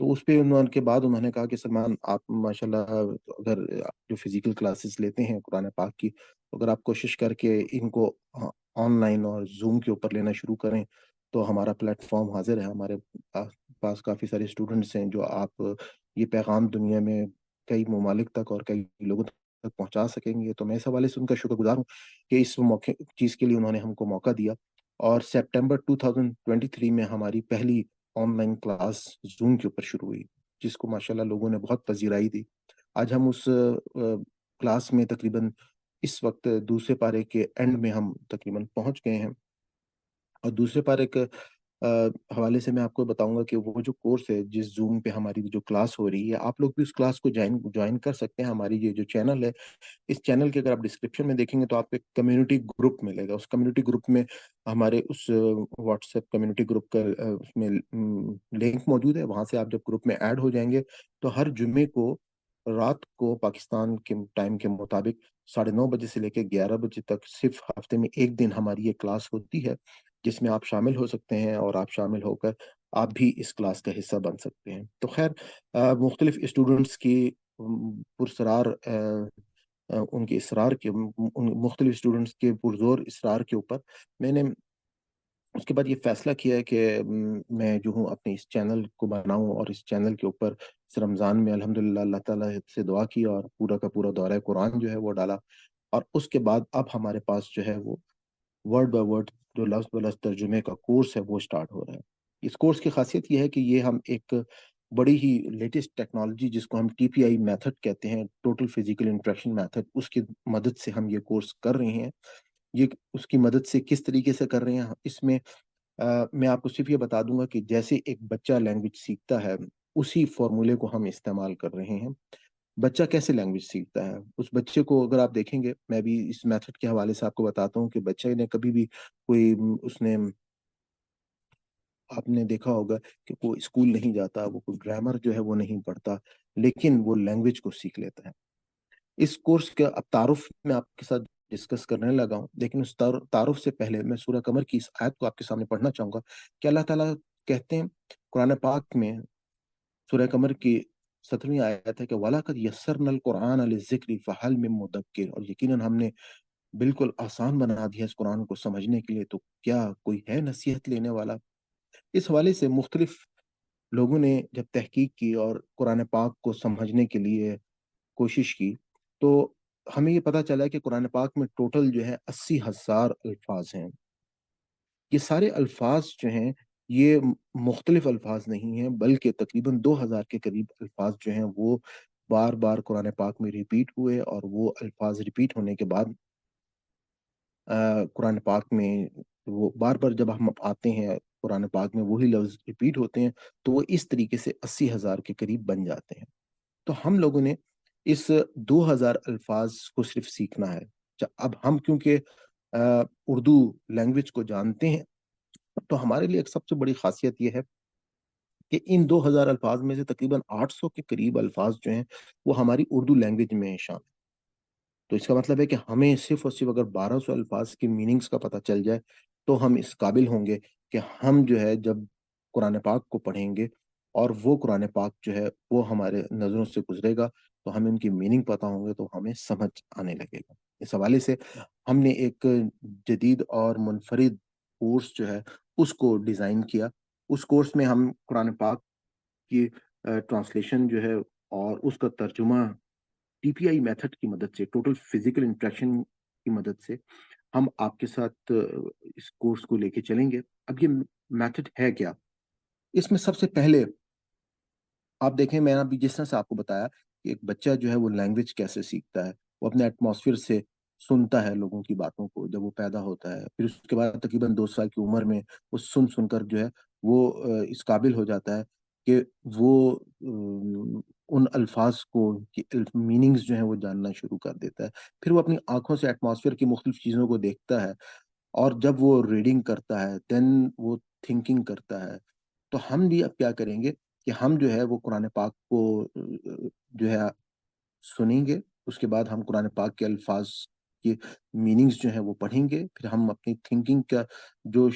تو اس پہ انہوں کے بعد انہوں نے کہا کہ سلمان آپ ماشاءاللہ اگر جو فزیکل کلاسز لیتے ہیں قرآن پاک کی، تو اگر آپ کوشش کر کے ان کو آن لائن اور زوم کے اوپر لینا شروع کریں تو ہمارا پلیٹ فارم حاضر ہے، ہمارے پاس کافی سارے اسٹوڈنٹس ہیں جو آپ یہ پیغام دنیا میں کئی ممالک تک اور کئی لوگوں تک پہنچا سکیں گے۔ تو میں اس حوالے سے ان کا شکر گزار ہوں کہ اس موقع چیز کے لیے انہوں نے ہم کو موقع دیا، اور سپٹمبر 2023 میں ہماری پہلی آن لائن کلاس زوم کے اوپر شروع ہوئی، جس کو ماشاءاللہ لوگوں نے بہت پذیرائی دی۔ آج ہم اس کلاس میں تقریباً اس وقت دوسرے پارے کے اینڈ میں ہم تقریباً پہنچ گئے ہیں، اور دوسرے پارے کے حوالے سے میں آپ کو بتاؤں گا کہ وہ جو کورس ہے جس زوم پہ ہماری جو کلاس ہو رہی ہے، آپ لوگ بھی اس کلاس کو جوائن کر سکتے ہیں۔ ہماری یہ جو چینل ہے، اس چینل کے اگر آپ ڈسکرپشن میں دیکھیں گے تو آپ کو ایک کمیونٹی گروپ ملے گا۔ اس کمیونٹی گروپ میں ہمارے اس واٹس ایپ کمیونٹی گروپ کا اس میں لنک موجود ہے، وہاں سے آپ جب گروپ میں ایڈ ہو جائیں گے تو ہر جمعے کو رات کو پاکستان کے ٹائم کے مطابق 9:30 بجے سے لے کے 11 بجے تک صرف ہفتے میں ایک دن ہماری یہ کلاس ہوتی ہے، جس میں آپ شامل ہو سکتے ہیں، اور آپ شامل ہو کر آپ بھی اس کلاس کا حصہ بن سکتے ہیں۔ تو خیر، مختلف اسٹوڈنٹس کی پرسرار ان کے اصرار کے مختلف اسٹوڈنٹس کے پرزور اصرار کے اوپر میں نے اس کے بعد یہ فیصلہ کیا ہے کہ میں جو ہوں اپنے اس چینل کو بناؤں، اور اس چینل کے اوپر اس رمضان میں الحمدللہ اللہ تعالیٰ سے دعا کی اور پورا کا پورا دورہ قرآن جو ہے وہ ڈالا، اور اس کے بعد اب ہمارے پاس جو ہے وہ ورڈ بائی ورڈ جو لفظ بہ لفظ ترجمے کا کورس ہے وہ سٹارٹ ہو رہا ہے۔ اس کورس کی خاصیت یہ ہے کہ یہ ہم ایک بڑی ہی لیٹسٹ ٹیکنالوجی جس کو ہم TPI میتھڈ کہتے ہیں، ٹوٹل فزیکل انٹریکشن میتھڈ، اس کی مدد سے ہم یہ کورس کر رہے ہیں۔ یہ اس کی مدد سے کس طریقے سے کر رہے ہیں، اس میں میں آپ کو صرف یہ بتا دوں گا کہ جیسے ایک بچہ لینگویج سیکھتا ہے، اسی فارمولے کو ہم استعمال کر رہے ہیں۔ بچہ کیسے لینگویج سیکھتا ہے؟ اس بچے کو اگر آپ دیکھیں گے، میں بھی اس میتھڈ کے حوالے سے آپ کو بتاتا ہوں کہ بچے نے کبھی بھی کوئی اس نے آپ نے دیکھا ہوگا کہ وہ اسکول نہیں جاتا، وہ کوئی گرامر جو ہے وہ نہیں پڑھتا، لیکن وہ لینگویج کو سیکھ لیتا ہے۔ اس کورس کا اب تعارف میں آپ کے ساتھ ڈسکس کرنے لگا ہوں، لیکن اس تعارف سے پہلے میں سورہ قمر کی اس آیت کو آپ کے سامنے پڑھنا چاہوں گا کہ اللہ تعالیٰ کہتے ہیں قرآن پاک میں، سورہ قمر کی 17ویں آیت ہے کہ وَلَقَدْ يَسَّرْنَا الْقُرْآنَ لِلذِّكْرِ فَهَلْ مِن مُدَّكِّرٍ، اور یقیناً ہم نے بالکل آسان بنا دیا اس قرآن کو سمجھنے کے لیے، تو کیا کوئی ہے نصیحت لینے والا؟ اس حوالے سے مختلف لوگوں نے جب تحقیق کی اور قرآن پاک کو سمجھنے کے لیے کوشش کی، تو ہمیں یہ پتا چلا کہ قرآن پاک میں ٹوٹل جو ہے 80,000 الفاظ ہیں۔ یہ سارے الفاظ جو ہیں یہ مختلف الفاظ نہیں ہیں، بلکہ تقریباً 2,000 کے قریب الفاظ جو ہیں وہ بار بار قرآن پاک میں ریپیٹ ہوئے، اور وہ الفاظ ریپیٹ ہونے کے بعد قرآن پاک میں وہ بار بار جب ہم آتے ہیں قرآن پاک میں وہی لفظ ریپیٹ ہوتے ہیں، تو وہ اس طریقے سے 80,000 کے قریب بن جاتے ہیں۔ تو ہم لوگوں نے اس 2,000 الفاظ کو صرف سیکھنا ہے۔ اب ہم کیونکہ اردو لینگویج کو جانتے ہیں، تو ہمارے لیے ایک سب سے بڑی خاصیت یہ ہے کہ ان 2,000 الفاظ میں سے تقریباً 800 کے قریب الفاظ جو ہیں وہ ہماری اردو لینگویج میں شامل ہیں۔ تو اس کا مطلب ہے کہ ہمیں صرف اور صرف اگر 1,200 الفاظ کے میننگز کا پتہ چل جائے تو ہم اس قابل ہوں گے کہ ہم جو ہے جب قرآن پاک کو پڑھیں گے اور وہ قرآن پاک جو ہے وہ ہمارے نظروں سے گزرے گا، تو ہمیں ان کی میننگ پتہ ہوں گے، تو ہمیں سمجھ آنے لگے گا۔ اس حوالے سے ہم نے ایک جدید اور منفرد کورس جو ہے اس کو ڈیزائن کیا۔ اس کورس میں ہم قرآن پاک کی ٹرانسلیشن جو ہے اور اس کا ترجمہ TPI میتھڈ کی مدد سے، ٹوٹل فزیکل انٹریکشن کی مدد سے ہم آپ کے ساتھ اس کورس کو لے کے چلیں گے۔ اب یہ میتھڈ ہے کیا؟ اس میں سب سے پہلے آپ دیکھیں، میں نے ابھی جس طرح سے آپ کو بتایا کہ ایک بچہ جو ہے وہ لینگویج کیسے سیکھتا ہے، وہ اپنے ایٹماسفیئر سے سنتا ہے لوگوں کی باتوں کو جب وہ پیدا ہوتا ہے، پھر اس کے بعد تقریباً 2 سال کی عمر میں وہ سن سن کر جو ہے وہ اس قابل ہو جاتا ہے کہ وہ ان الفاظ کو میننگز جو ہیں وہ جاننا شروع کر دیتا ہے۔ پھر وہ اپنی آنکھوں سے ایٹماسفیئر کی مختلف چیزوں کو دیکھتا ہے، اور جب وہ ریڈنگ کرتا ہے دین وہ تھنکنگ کرتا ہے۔ تو ہم بھی اب کیا کریں گے کہ ہم جو ہے وہ قرآن پاک کو جو ہے سنیں گے، اس کے بعد ہم قرآن پاک کے الفاظ کی میننگز جو ہیں وہ پڑھیں گے، پھر ہم اپنی تھنکنگ کا جو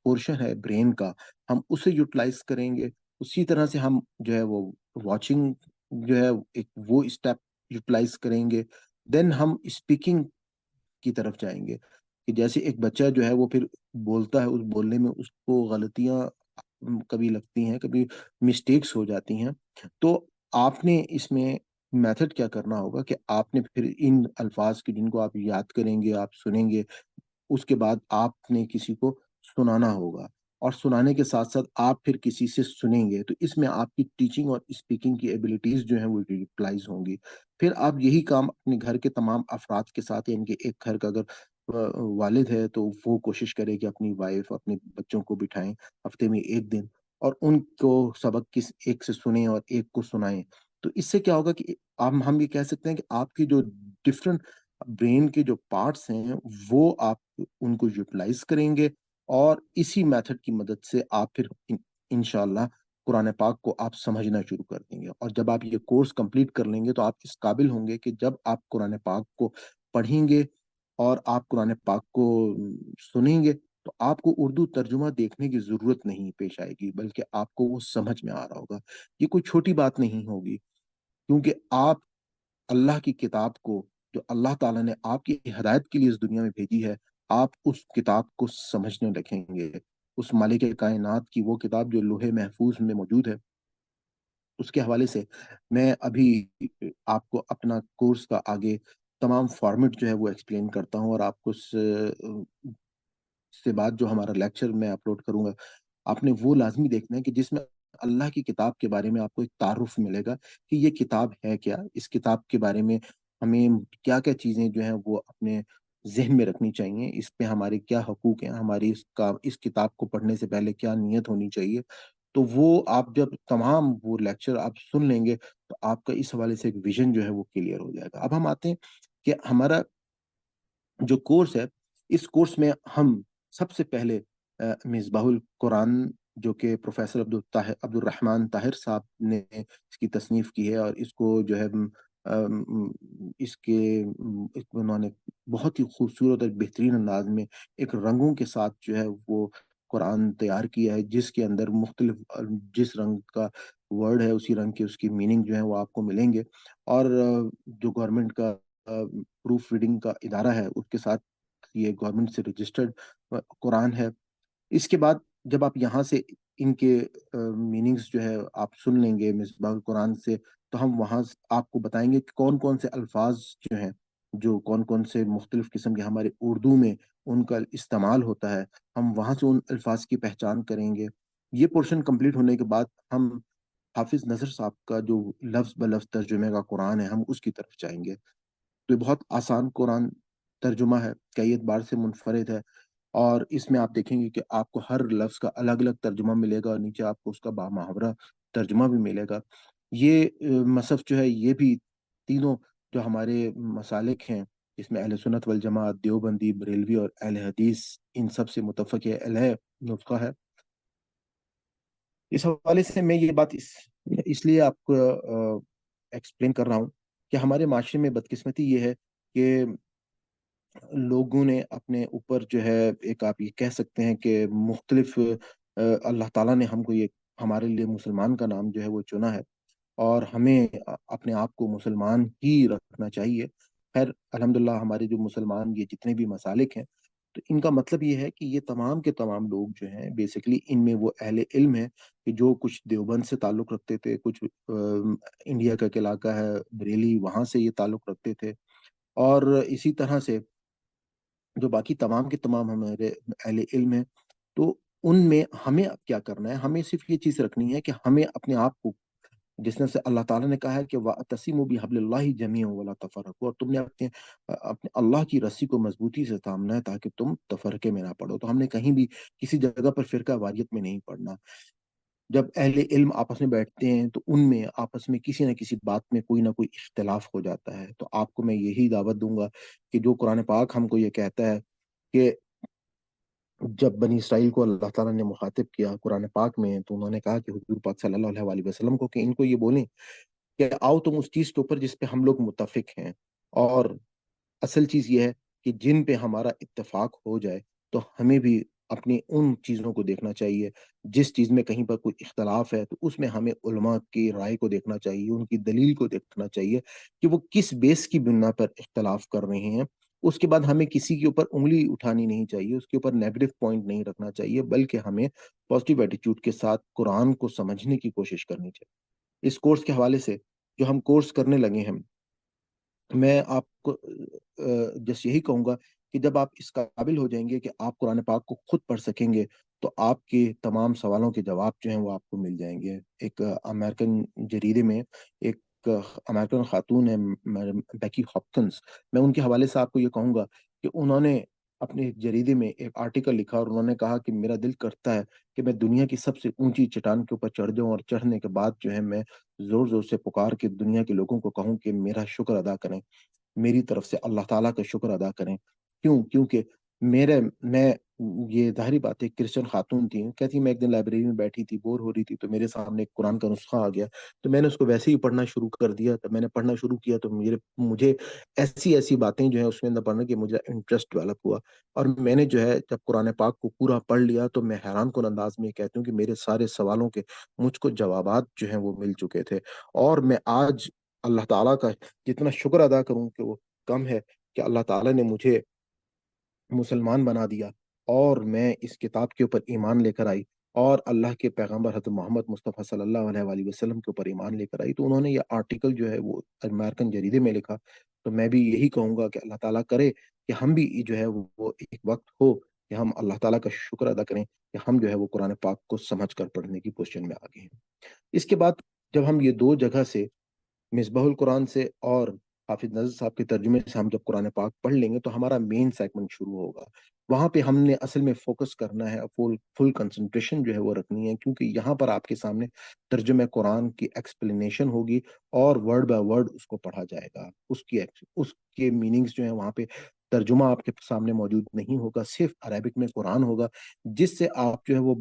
پورشن ہے برین کا، ہم اسے یوٹیلائز کریں گے، اسی طرح سے ہم جو ہے وہ واچنگ جو ہے ایک وہ اسٹیپ یوٹیلائز کریں گے. دین ہم اسپیکنگ کی طرف جائیں گے کہ جیسے ایک بچہ جو ہے وہ پھر بولتا ہے، اس بولنے میں اس کو غلطیاں کبھی لگتی ہیں، کبھی مسٹیکس ہو جاتی ہیں. تو آپ نے اس میں میتھڈ کیا کرنا ہوگا کہ آپ نے پھر ان الفاظ کی جن کو آپ یاد کریں گے، آپ سنیں گے، اس کے بعد آپ نے کسی کو سنانا ہوگا، اور سنانے کے ساتھ ساتھ آپ پھر کسی سے سنیں گے. تو اس میں آپ کی ٹیچنگ اور اسپیکنگ کی ایبلٹیز جو ہیں وہ یوٹیلائز ہوں گی. پھر آپ یہی کام اپنے گھر کے تمام افراد کے ساتھ، یعنی کہ ایک گھر کا اگر والد ہے تو وہ کوشش کرے کہ اپنی وائف، اپنے بچوں کو بٹھائیں ہفتے میں ایک دن، اور ان کو سبق کس ایک سے سنیں اور ایک کو سنائیں. تو اس سے کیا ہوگا کہ ہم یہ کہہ سکتے ہیں کہ آپ کی جو ڈفرنٹ برین کے جو پارٹس ہیں وہ آپ ان کو یوٹیلائز کریں گے، اور اسی میتھڈ کی مدد سے آپ پھر انشاءاللہ قرآن پاک کو آپ سمجھنا شروع کر دیں گے. اور جب آپ یہ کورس کمپلیٹ کر لیں گے تو آپ اس قابل ہوں گے کہ جب آپ قرآن پاک کو پڑھیں گے اور آپ قرآن پاک کو سنیں گے تو آپ کو اردو ترجمہ دیکھنے کی ضرورت نہیں پیش آئے گی، بلکہ آپ کو وہ سمجھ میں آ رہا ہوگا. یہ کوئی چھوٹی بات نہیں ہوگی، کیونکہ آپ اللہ کی کتاب کو، جو اللہ تعالیٰ نے آپ کی ہدایت کے لیے اس دنیا میں بھیجی ہے، آپ اس کتاب کو سمجھنے لگیں گے. اس مالک کائنات کی وہ کتاب جو لوح محفوظ میں موجود ہے، اس کے حوالے سے میں ابھی آپ کو اپنا کورس کا آگے تمام فارمیٹ جو ہے وہ ایکسپلین کرتا ہوں، اور آپ کو سے بعد جو ہمارا لیکچر میں اپلوڈ کروں گا، آپ نے وہ لازمی دیکھنا ہے کہ جس میں اللہ کی کتاب کے بارے میں آپ کو ایک تعارف ملے گا کہ یہ کتاب ہے کیا، اس کتاب کے بارے میں ہمیں کیا کیا چیزیں جو ہیں وہ اپنے ذہن میں رکھنی چاہیے، اس پہ ہمارے کیا حقوق ہیں، ہماری اس کتاب کو پڑھنے سے پہلے کیا نیت ہونی چاہیے. تو وہ آپ جب تمام وہ لیکچر آپ سن لیں گے تو آپ کا اس حوالے سے ایک ویژن جو ہے وہ کلیئر ہو جائے گا. اب ہم آتے ہیں کہ ہمارا جو کورس ہے، اس کورس میں ہم سب سے پہلے مصباح القرآن، جو کہ پروفیسر عبد الرحمن طاہر صاحب نے اس کی تصنیف کی ہے، اور اس کو جو ہے اس کے انہوں نے بہت ہی خوبصورت اور بہترین انداز میں ایک رنگوں کے ساتھ جو ہے وہ قرآن تیار کیا ہے، جس کے اندر مختلف جس رنگ کا ورڈ ہے اسی رنگ کے اس کی میننگ جو ہے وہ آپ کو ملیں گے. اور جو گورنمنٹ کا پروف ریڈنگ کا ادارہ ہے اس کے ساتھ یہ گورنمنٹ سے رجسٹرڈ قرآن ہے. اس کے بعد جب آپ یہاں سے ان کے میننگز جو ہے آپ سن لیں گے مصباح القرآن سے، تو ہم وہاں آپ کو بتائیں گے کہ کون کون سے الفاظ جو ہیں، جو کون کون سے مختلف قسم کے ہمارے اردو میں ان کا استعمال ہوتا ہے، ہم وہاں سے ان الفاظ کی پہچان کریں گے. یہ پورشن کمپلیٹ ہونے کے بعد ہم حافظ نذر صاحب کا جو لفظ بلفظ ترجمے کا قرآن ہے ہم اس کی طرف جائیں گے. تو یہ بہت آسان قرآن ترجمہ ہے، کئی اعتبار سے منفرد ہے، اور اس میں آپ دیکھیں گے کہ آپ کو ہر لفظ کا الگ الگ ترجمہ ملے گا، اور نیچے آپ کو اس کا بامحاورہ ترجمہ بھی ملے گا. یہ مصحف جو ہے یہ بھی تینوں جو ہمارے مسالک ہیں، جس میں اہل سنت والجماعت، دیوبندی، بریلوی اور اہل حدیث، ان سب سے متفق علیہ نسخہ ہے. اس حوالے سے میں یہ بات اس لیے آپ کو ایکسپلین کر رہا ہوں کہ ہمارے معاشرے میں بدقسمتی یہ ہے کہ لوگوں نے اپنے اوپر جو ہے ایک آپ یہ کہہ سکتے ہیں کہ مختلف اللہ تعالیٰ نے ہم کو یہ ہمارے لیے مسلمان کا نام جو ہے وہ چنا ہے، اور ہمیں اپنے آپ کو مسلمان ہی رکھنا چاہیے. خیر الحمدللہ ہمارے جو مسلمان یہ جتنے بھی مسالک ہیں، تو ان کا مطلب یہ ہے کہ یہ تمام کے تمام لوگ جو ہیں بیسیکلی ان میں وہ اہل علم ہیں کہ جو کچھ دیوبند سے تعلق رکھتے تھے، کچھ انڈیا کا ایک علاقہ ہے بریلی، وہاں سے یہ تعلق رکھتے تھے، اور اسی طرح سے جو باقی تمام کے تمام ہمارے اہل علم ہیں. تو ان میں ہمیں اب کیا کرنا ہے، ہمیں صرف یہ چیز رکھنی ہے کہ ہمیں اپنے آپ کو، جس نے سے اللہ تعالیٰ نے کہا ہے کہ وَاعْتَصِمُوا بِحَبْلِ اللَّهِ جَمِيعًا وَلَا تَفَرَّقُوا، اور تم نے اپنے اللہ کی رسی کو مضبوطی سے تھامنا ہے تاکہ تم تفرقے میں نہ پڑو. تو ہم نے کہیں بھی کسی جگہ پر فرقہ واریت میں نہیں پڑنا. جب اہل علم آپس میں بیٹھتے ہیں تو ان میں آپس میں کسی نہ کسی بات میں کوئی نہ کوئی اختلاف ہو جاتا ہے. تو آپ کو میں یہی دعوت دوں گا کہ جو قرآن پاک ہم کو یہ کہتا ہے کہ جب بنی اسرائیل کو اللہ تعالیٰ نے مخاطب کیا قرآن پاک میں، تو انہوں نے کہا کہ حضور پاک صلی اللہ علیہ وآلہ وسلم کو کہ ان کو یہ بولیں کہ آؤ تم اس چیز کے اوپر جس پہ ہم لوگ متفق ہیں. اور اصل چیز یہ ہے کہ جن پہ ہمارا اتفاق ہو جائے تو ہمیں بھی اپنی ان چیزوں کو دیکھنا چاہیے جس چیز میں کہیں پر کوئی اختلاف ہے، تو اس میں ہمیں علماء کی رائے کو دیکھنا چاہیے، ان کی دلیل کو دیکھنا چاہیے کہ وہ کس بیس کی بنا پر اختلاف کر رہے ہیں۔ اس کے بعد ہمیں کسی کے اوپر انگلی اٹھانی نہیں چاہیے، اس کے اوپر نیگیٹو پوائنٹ نہیں رکھنا چاہیے، بلکہ ہمیں پازیٹیو ایٹیچیوڈ کے ساتھ قرآن کو سمجھنے کی کوشش کرنی چاہیے۔ اس کورس کے حوالے سے جو ہم کورس کرنے لگے ہیں، میں آپ کو جس یہی کہوں گا کہ جب آپ اس قابل ہو جائیں گے کہ آپ قرآن پاک کو خود پڑھ سکیں گے، تو آپ کے تمام سوالوں کے جواب جو ہیں وہ آپ کو مل جائیں گے۔ ایک امریکن جریدے میں ایک امریکن خاتون ہے، بیکی ہاپکنس، میں ان کے حوالے سے آپ کو یہ کہوں گا کہ انہوں نے اپنے جریدے میں ایک آرٹیکل لکھا اور انہوں نے کہا کہ میرا دل کرتا ہے کہ میں دنیا کی سب سے اونچی چٹان کے اوپر چڑھ جاؤں، اور چڑھنے کے بعد جو ہے میں زور زور سے پکار کے دنیا کے لوگوں کو کہوں کہ میرا شکر ادا کریں، میری طرف سے اللہ تعالیٰ کا شکر ادا کریں۔ کیونکہ میں یہ ظاہری بات ہے، کرسچن خاتون تھی، کہتی میں ایک دن لائبریری میں بیٹھی تھی، بور ہو رہی تھی، تو میرے سامنے ایک قرآن کا نسخہ آ گیا، تو میں نے اس کو ویسے ہی پڑھنا شروع کر دیا۔ تو میں نے پڑھنا شروع کیا تو مجھے ایسی باتیں جو ہے اس میں اندر پڑھنے کی مجھے انٹرسٹ ڈیولپ ہوا، اور میں نے جو ہے جب قرآن پاک کو پورا پڑھ لیا تو میں حیران کن انداز میں یہ کہتی ہوں کہ میرے سارے سوالوں کے مجھ کو جوابات جو ہیں وہ مل چکے تھے۔ اور میں آج اللہ تعالیٰ کا جتنا شکر ادا کروں کہ وہ کم ہے، کہ اللہ تعالیٰ نے مجھے مسلمان بنا دیا، اور میں اس کتاب کے اوپر ایمان لے کر آئی، اور اللہ کے پیغمبر حضرت محمد مصطفیٰ صلی اللہ علیہ وآلہ وسلم کے اوپر ایمان لے کر آئی۔ تو انہوں نے یہ آرٹیکل جو ہے وہ امریکن جریدے میں لکھا، تو میں بھی یہی کہوں گا کہ اللہ تعالیٰ کرے کہ ہم بھی جو ہے وہ ایک وقت ہو کہ ہم اللہ تعالیٰ کا شکر ادا کریں کہ ہم جو ہے وہ قرآن پاک کو سمجھ کر پڑھنے کی پوزیشن میں آگے ہیں۔ اس کے بعد جب ہم یہ دو جگہ سے، مصباح القرآن سے اور حافظ نذر صاحب کے ترجمے سے، ہم جب قرآن پاک پڑھ لیں گے تو ہمارا مین سیگمنٹ شروع ہوگا۔ وہاں پہ ہم نے اصل میں فوکس کرنا ہے، فل کنسنٹریشن جو ہے وہ رکھنی ہے، کیونکہ یہاں پر آپ کے سامنے ترجمہ قرآن کی ایکسپلینیشن ہوگی، اور ورڈ بائی ورڈ اس کو پڑھا جائے گا۔ اس کے میننگز جو ہیں وہاں پہ ترجمہ آپ کے سامنے موجود نہیں ہوگا، صرف عربک میں قرآن ہوگا، جس سے آپ جو ہے وہ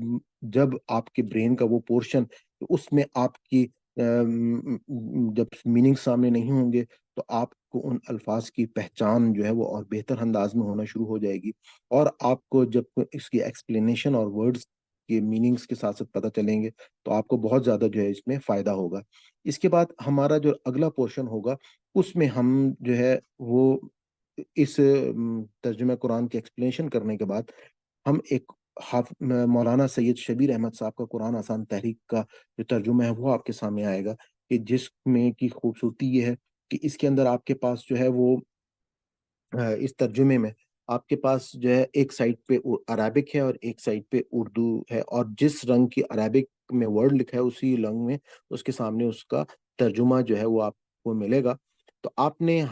جب آپ کے برین کا وہ پورشن، اس میں آپ کی جب میننگ سامنے نہیں ہوں گے تو آپ کو ان الفاظ کی پہچان جو ہے وہ اور بہتر انداز میں ہونا شروع ہو جائے گی، اور آپ کو جب اس کی ایکسپلینیشن اور ورڈز کے میننگز کے ساتھ ساتھ پتہ چلیں گے تو آپ کو بہت زیادہ جو ہے اس میں فائدہ ہوگا۔ اس کے بعد ہمارا جو اگلا پورشن ہوگا، اس میں ہم جو ہے وہ اس ترجمہ قرآن کی ایکسپلینیشن کرنے کے بعد ہم ایک مولانا سید شبیر احمد صاحب کا قرآن آسان تحریک کا جو ترجمہ ہے وہ آپ کے سامنے آئے گا، کہ جس میں کی خوبصورتی یہ ہے کہ اس کے اندر آپ کے پاس جو ہے وہ اس ترجمے میں آپ کے پاس جو ہے ایک سائڈ پہ عربک ہے اور ایک سائڈ پہ اردو ہے، اور جس رنگ کی عربک میں ورڈ لکھا ہے اسی رنگ میں اس کے سامنے اس کا ترجمہ جو ہے وہ آپ کو ملے گا۔ تو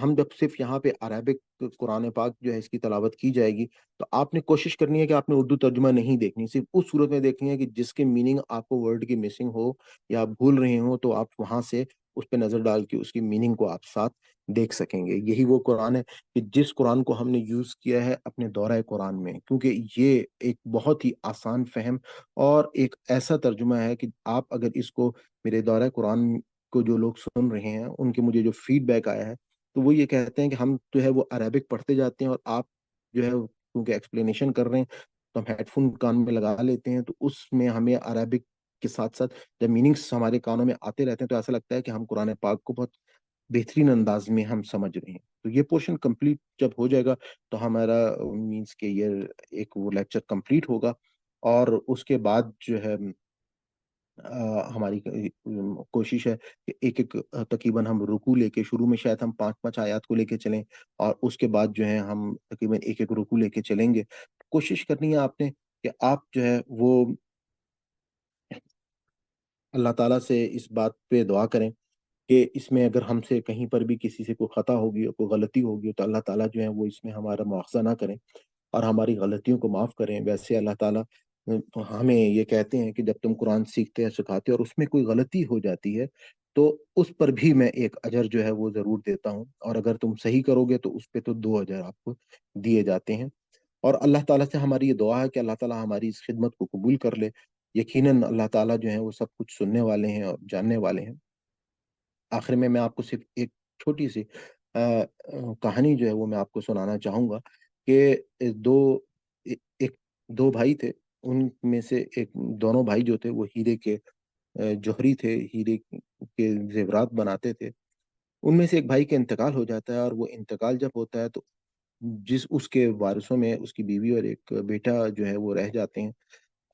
ہم جب صرف یہاں پہ عربک قرآن پاک جو ہے اس کی تلاوت کی جائے گی، تو آپ نے کوشش کرنی ہے کہ آپ نے اردو ترجمہ نہیں دیکھنی، صرف اس صورت میں دیکھنی ہے کہ جس کے میننگ آپ کو ورڈ کی مسنگ ہو یا آپ بھول رہے ہوں، تو آپ وہاں سے اس پہ نظر ڈال کے اس کی میننگ کو آپ ساتھ دیکھ سکیں گے۔ یہی وہ قرآن ہے کہ جس قرآن کو ہم نے یوز کیا ہے اپنے دورہ قرآن میں، کیونکہ یہ ایک بہت ہی آسان فہم اور ایک ایسا ترجمہ ہے کہ آپ اگر اس کو، میرے دورہ قرآن کو جو لوگ سن رہے ہیں ان کے مجھے جو فیڈ بیک آیا ہے، تو وہ یہ کہتے ہیں کہ ہم جو ہے وہ عربک پڑھتے جاتے ہیں، اور آپ جو ہے کیونکہ ایکسپلینیشن کر رہے ہیں تو ہم ہیڈ فون کان میں لگا لیتے ہیں، تو اس میں ہمیں عربک کے ساتھ ساتھ جب میننگس ہمارے کانوں میں آتے رہتے ہیں تو ایسا لگتا ہے کہ ہم قرآن پاک کو بہت بہترین انداز میں ہم سمجھ رہے ہیں۔ تو یہ پورشن کمپلیٹ جب ہو جائے گا تو ہمارا مینس کہ یہ ایک وہ لیکچر کمپلیٹ ہوگا، اور اس کے بعد جو ہے ہماری کوشش ہے کہ ایک ایک تقریباً ہم رکوع لے کے، شروع میں شاید ہم 5 آیات کو لے کے چلیں، اور اس کے بعد جو ہے ہم تقریباً ایک ایک رکوع لے کے چلیں گے۔ کوشش کرنی ہے آپ نے کہ آپ جو ہے وہ اللہ تعالیٰ سے اس بات پہ دعا کریں کہ اس میں اگر ہم سے کہیں پر بھی کسی سے کوئی خطا ہوگی اور کوئی غلطی ہوگی تو اللہ تعالیٰ جو ہے وہ اس میں ہمارا مواخذہ نہ کریں اور ہماری غلطیوں کو معاف کریں۔ ویسے اللہ تعالیٰ ہمیں یہ کہتے ہیں کہ جب تم قرآن سیکھتے ہیں، سکھاتے ہیں، اور اس میں کوئی غلطی ہو جاتی ہے تو اس پر بھی میں ایک اجر جو ہے وہ ضرور دیتا ہوں، اور اگر تم صحیح کرو گے تو اس پہ تو 2 اجر آپ کو دیے جاتے ہیں۔ اور اللہ تعالیٰ سے ہماری یہ دعا ہے کہ اللہ تعالیٰ ہماری اس خدمت کو قبول کر لے۔ یقیناً اللہ تعالیٰ جو ہے وہ سب کچھ سننے والے ہیں اور جاننے والے ہیں۔ آخر میں آپ کو صرف ایک چھوٹی سی کہانی جو ہے وہ میں آپ کو سنانا چاہوں گا کہ دو ایک دو بھائی تھے، ان میں سے ایک دونوں بھائی جو تھے وہ ہیرے کے جوہری تھے، ہیرے کے زیورات بناتے تھے۔ ان میں سے ایک بھائی کا انتقال ہو جاتا ہے، اور وہ انتقال جب ہوتا ہے تو اس کے وارثوں میں اس کی بیوی اور ایک بیٹا جو ہے وہ رہ جاتے ہیں۔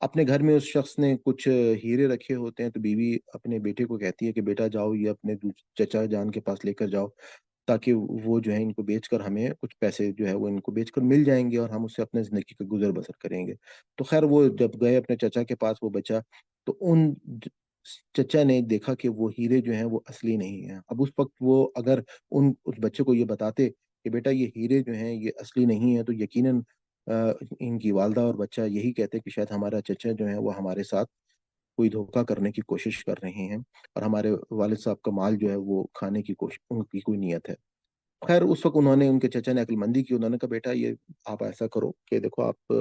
اپنے گھر میں اس شخص نے کچھ ہیرے رکھے ہوتے ہیں، تو بیوی اپنے بیٹے کو کہتی ہے کہ بیٹا جاؤ یہ اپنے چچا جان کے پاس لے کر جاؤ، تاکہ وہ جو ہے ان کو بیچ کر ہمیں کچھ پیسے جو ہے وہ ان کو بیچ کر مل جائیں گے، اور ہم اس سے اپنے زندگی کا گزر بسر کریں گے۔ تو خیر وہ جب گئے اپنے چچا کے پاس وہ بچا، تو چچا نے دیکھا کہ وہ ہیرے جو ہیں وہ اصلی نہیں ہیں۔ اب اس وقت وہ اگر اس بچے کو یہ بتاتے کہ بیٹا یہ ہیرے جو ہیں یہ اصلی نہیں ہیں، تو یقیناً ان کی والدہ اور بچہ یہی کہتے کہ شاید ہمارا چچا جو ہے وہ ہمارے ساتھ کوئی دھوکہ کرنے کی کوشش کر رہے ہیں، اور ہمارے والد صاحب کا مال جو ہے وہ کھانے کی کوشش ان کی کوئی نیت ہے۔ خیر اس وقت انہوں نے، ان کے چچا نے عقل مندی کی، انہوں نے کہا بیٹا یہ آپ ایسا کرو کہ دیکھو آپ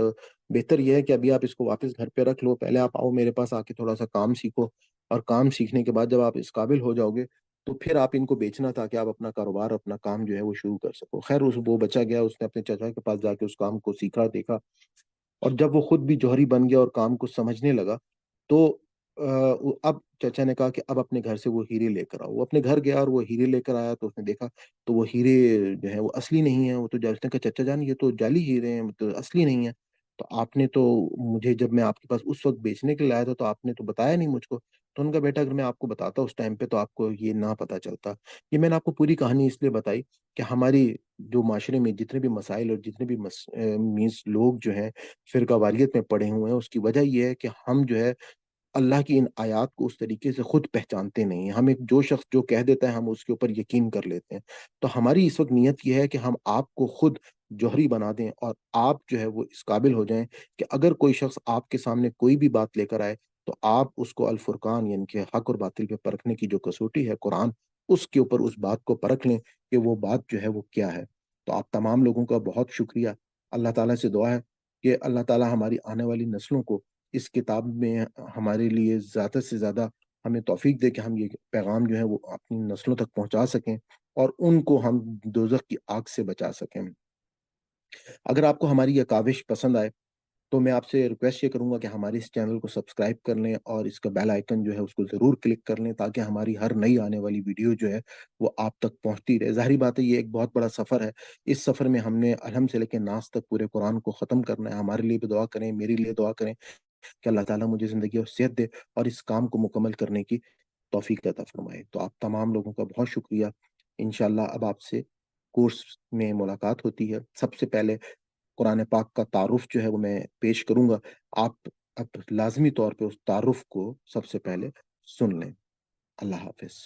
بہتر یہ ہے کہ ابھی آپ اس کو واپس گھر پہ رکھ لو، پہلے آپ آؤ میرے پاس آ کے تھوڑا سا کام سیکھو، اور کام سیکھنے کے بعد جب آپ اس قابل ہو جاؤ گے تو پھر آپ ان کو بیچنا، تاکہ آپ اپنا کاروبار اپنا کام جو ہے وہ شروع کر سکو۔ خیر وہ بچا گیا، اس نے اپنے چچا کے پاس جا کے اس کام کو سیکھا دیکھا، اور جب وہ خود بھی جوہری بن گیا اور کام کو سمجھنے لگا، تو اب چچا نے کہا کہ اب اپنے گھر سے وہ ہیرے لے کر آؤ۔ وہ اپنے گھر گیا اور وہ ہیرے لے کر آیا، تو اس نے دیکھا تو وہ ہیرے جو ہے وہ اصلی نہیں ہیں، وہ تو اس نے کہا چچا جان یہ تو جعلی ہیرے ہیں، تو اصلی نہیں ہیں۔ تو آپ نے تو مجھے، جب میں آپ کے پاس اس وقت بیچنے کے لیے آیا تھا تو آپ نے تو بتایا نہیں مجھ کو۔ تو ان کا بیٹا اگر میں آپ کو بتاتا اس ٹائم پہ تو آپ کو یہ نہ پتا چلتا۔ یہ میں نے آپ کو پوری کہانی اس لیے بتائی کہ ہماری جو معاشرے میں جتنے بھی مسائل اور جتنے بھی مینس لوگ جو ہیں فرقہ واریت میں پڑے ہوئے ہیں، اس کی وجہ یہ ہے کہ ہم جو ہے اللہ کی ان آیات کو اس طریقے سے خود پہچانتے نہیں ہیں۔ ہم ایک جو شخص جو کہہ دیتا ہے ہم اس کے اوپر یقین کر لیتے ہیں۔ تو ہماری اس وقت نیت یہ ہے کہ ہم آپ کو خود جوہری بنا دیں، اور آپ جو ہے وہ اس قابل ہو جائیں کہ اگر کوئی شخص آپ کے سامنے کوئی بھی بات لے کر آئے تو آپ اس کو الفرقان یعنی کہ حق اور باطل پہ پرکھنے کی جو کسوٹی ہے قرآن، اس کے اوپر اس بات کو پرکھ لیں کہ وہ بات جو ہے وہ کیا ہے۔ تو آپ تمام لوگوں کا بہت شکریہ۔ اللہ تعالیٰ سے دعا ہے کہ اللہ تعالیٰ ہماری آنے والی نسلوں کو اس کتاب میں ہمارے لیے زیادہ سے زیادہ ہمیں توفیق دے کہ ہم یہ پیغام جو ہے وہ اپنی نسلوں تک پہنچا سکیں، اور ان کو ہم دوزخ کی آگ سے بچا سکیں۔ اگر آپ کو ہماری یہ کاوش پسند آئے تو میں آپ سے ریکویسٹ یہ کروں گا کہ ہمارے اس چینل کو سبسکرائب کر لیں، اور اس کا بیل آئیکن جو ہے اس کو ضرور کلک کر لیں، تاکہ ہماری ہر نئی آنے والی ویڈیو جو ہے وہ آپ تک پہنچتی رہے۔ ظاہری بات ہے یہ ایک بہت بڑا سفر ہے۔ اس سفر میں ہم نے الحم سے لے کے ناس تک پورے قرآن کو ختم کرنا ہے۔ ہمارے لیے بھی دعا کریں، میرے لیے دعا کریں کہ اللہ تعالیٰ مجھے زندگی اور صحت دے، اور اس کام کو مکمل کرنے کی توفیق عطا فرمائے۔ تو آپ تمام لوگوں کا بہت شکریہ۔ انشاءاللہ اب آپ سے کورس میں ملاقات ہوتی ہے۔ سب سے پہلے قرآن پاک کا تعارف جو ہے وہ میں پیش کروں گا۔ آپ اب لازمی طور پہ اس تعارف کو سب سے پہلے سن لیں۔ اللہ حافظ۔